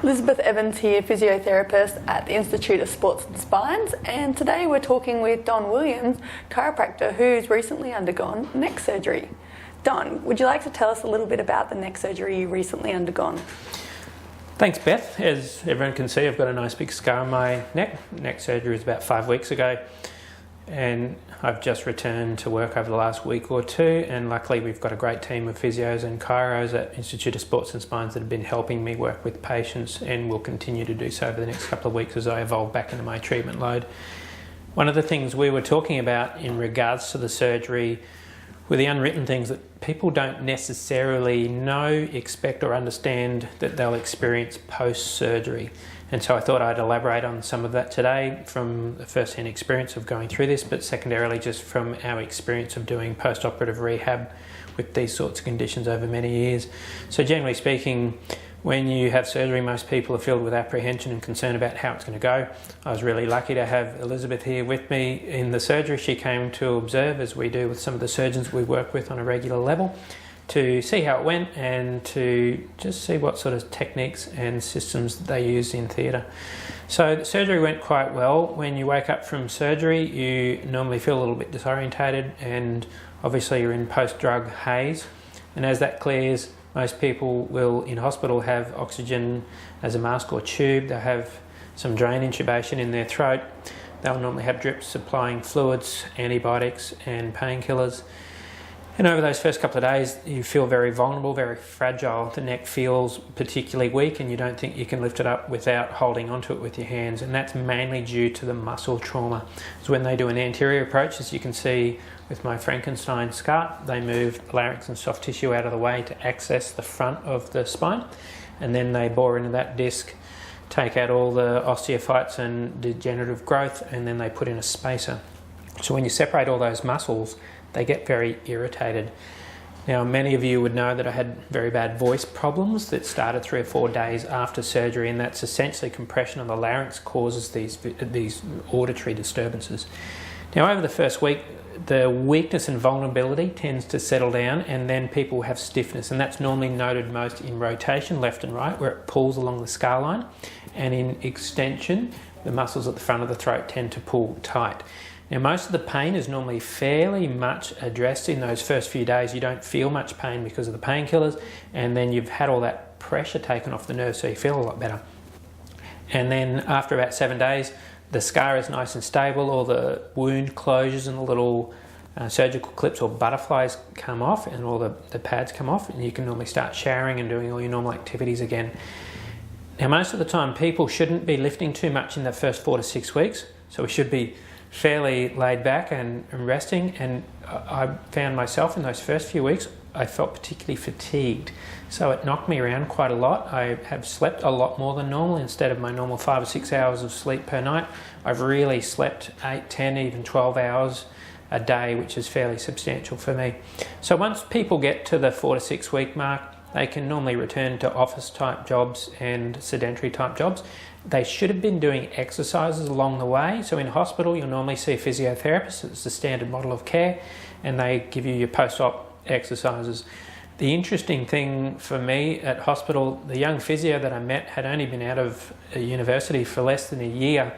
Elizabeth Evans here, physiotherapist at the Institute of Sports and Spines, and today we're talking with Don Williams, chiropractor who's recently undergone neck surgery. Don, would you like to tell us a little bit about the neck surgery you recently undergone? Thanks, Beth. As everyone can see, I've got a nice big scar on my neck. Neck surgery was about 5 weeks ago, and I've just returned to work over the last week or two, and luckily we've got a great team of physios and chiros at Institute of Sports and Spines that have been helping me work with patients and will continue to do so over the next couple of weeks as I evolve back into my treatment load. One of the things we were talking about in regards to the surgery were the unwritten things that people don't necessarily know, expect or understand that they'll experience post-surgery. And so I thought I'd elaborate on some of that today from the first-hand experience of going through this, but secondarily just from our experience of doing post-operative rehab with these sorts of conditions over many years. So generally speaking, when you have surgery, most people are filled with apprehension and concern about how it's going to go. I was really lucky to have Elizabeth here with me in the surgery. She came to observe, as we do with some of the surgeons we work with on a regular level, to see how it went and to just see what sort of techniques and systems they use in theatre. So the surgery went quite well. When you wake up from surgery, you normally feel a little bit disorientated, and obviously you're in post-drug haze. And as that clears, most people will in hospital have oxygen as a mask or tube. They'll have some drain intubation in their throat. They'll normally have drips supplying fluids, antibiotics and painkillers. And over those first couple of days, you feel very vulnerable, very fragile. The neck feels particularly weak and you don't think you can lift it up without holding onto it with your hands. And that's mainly due to the muscle trauma. So when they do an anterior approach, as you can see with my Frankenstein scar, they move larynx and soft tissue out of the way to access the front of the spine. And then they bore into that disc, take out all the osteophytes and degenerative growth, and then they put in a spacer. So when you separate all those muscles, they get very irritated. Now, many of you would know that I had very bad voice problems that started 3 or 4 days after surgery, and that's essentially compression of the larynx causes these auditory disturbances. Now, over the first week, the weakness and vulnerability tends to settle down, and then people have stiffness, and that's normally noted most in rotation, left and right, where it pulls along the scar line, and in extension, the muscles at the front of the throat tend to pull tight. Now, most of the pain is normally fairly much addressed in those first few days. You don't feel much pain because of the painkillers, and then you've had all that pressure taken off the nerve, so you feel a lot better. And then after about 7 days, the scar is nice and stable. All the wound closures and the little surgical clips or butterflies come off, and all the pads come off, and you can normally start showering and doing all your normal activities again. Now, most of the time, people shouldn't be lifting too much in the first 4 to 6 weeks, so we should be fairly laid back and resting. And I found myself in those first few weeks, I felt particularly fatigued. So it knocked me around quite a lot. I have slept a lot more than normal. Instead of my normal 5 or 6 hours of sleep per night, I've really slept 8, 10, even 12 hours a day, which is fairly substantial for me. So once people get to the 4 to 6 week mark, they can normally return to office type jobs and sedentary type jobs. They should have been doing exercises along the way. So in hospital, you'll normally see a physiotherapist. It's the standard model of care, and they give you your post-op exercises. The interesting thing for me at hospital, the young physio that I met had only been out of university for less than a year,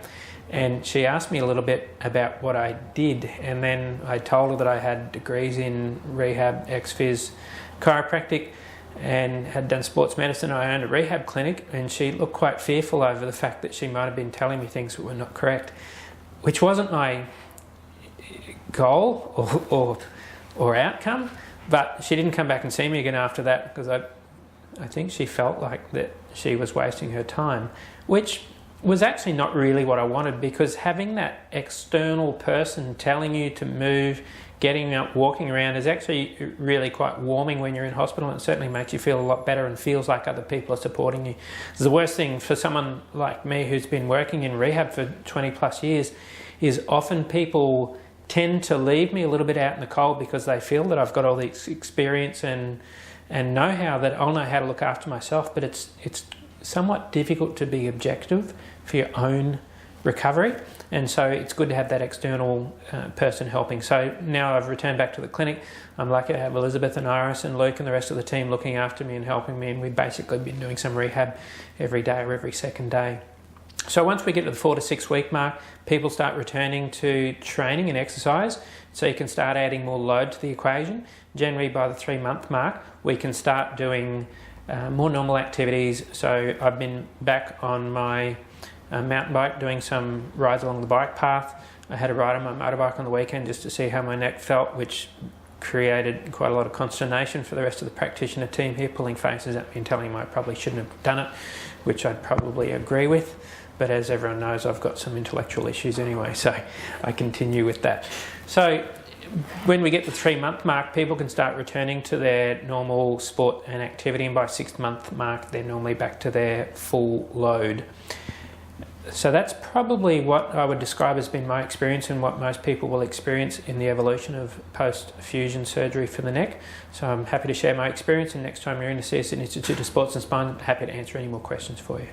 and she asked me a little bit about what I did, and then I told her that I had degrees in rehab, ex-phys, chiropractic, and had done sports medicine. I owned a rehab clinic, and she looked quite fearful over the fact that she might have been telling me things that were not correct, which wasn't my goal or outcome. But she didn't come back and see me again after that, because I think she felt like that she was wasting her time, which was actually not really what I wanted, because having that external person telling you to move, getting up, walking around is actually really quite warming when you're in hospital, and it certainly makes you feel a lot better and feels like other people are supporting you. The worst thing for someone like me who's been working in rehab for 20 plus years is often people tend to leave me a little bit out in the cold because they feel that I've got all the experience and know-how that I'll know how to look after myself, but it's somewhat difficult to be objective for your own recovery, and so it's good to have that external person helping. So now I've returned back to the clinic. I'm lucky to have Elizabeth and Iris and Luke and the rest of the team looking after me and helping me, and we've basically been doing some rehab every day or every second day. So once we get to the 4 to 6 week mark, people start returning to training and exercise, so you can start adding more load to the equation. Generally by the 3 month mark, we can start doing more normal activities. So I've been back on my mountain bike, doing some rides along the bike path. I had a ride on my motorbike on the weekend just to see how my neck felt, which created quite a lot of consternation for the rest of the practitioner team here, pulling faces at me and telling me I probably shouldn't have done it, which I'd probably agree with. But as everyone knows, I've got some intellectual issues anyway, so I continue with that. So when we get the 3 month mark, people can start returning to their normal sport and activity, and by 6 month mark, they're normally back to their full load. So that's probably what I would describe as being my experience and what most people will experience in the evolution of post-fusion surgery for the neck. So I'm happy to share my experience, and next time you're in to see us at Institute of Sports and Spine, I'm happy to answer any more questions for you.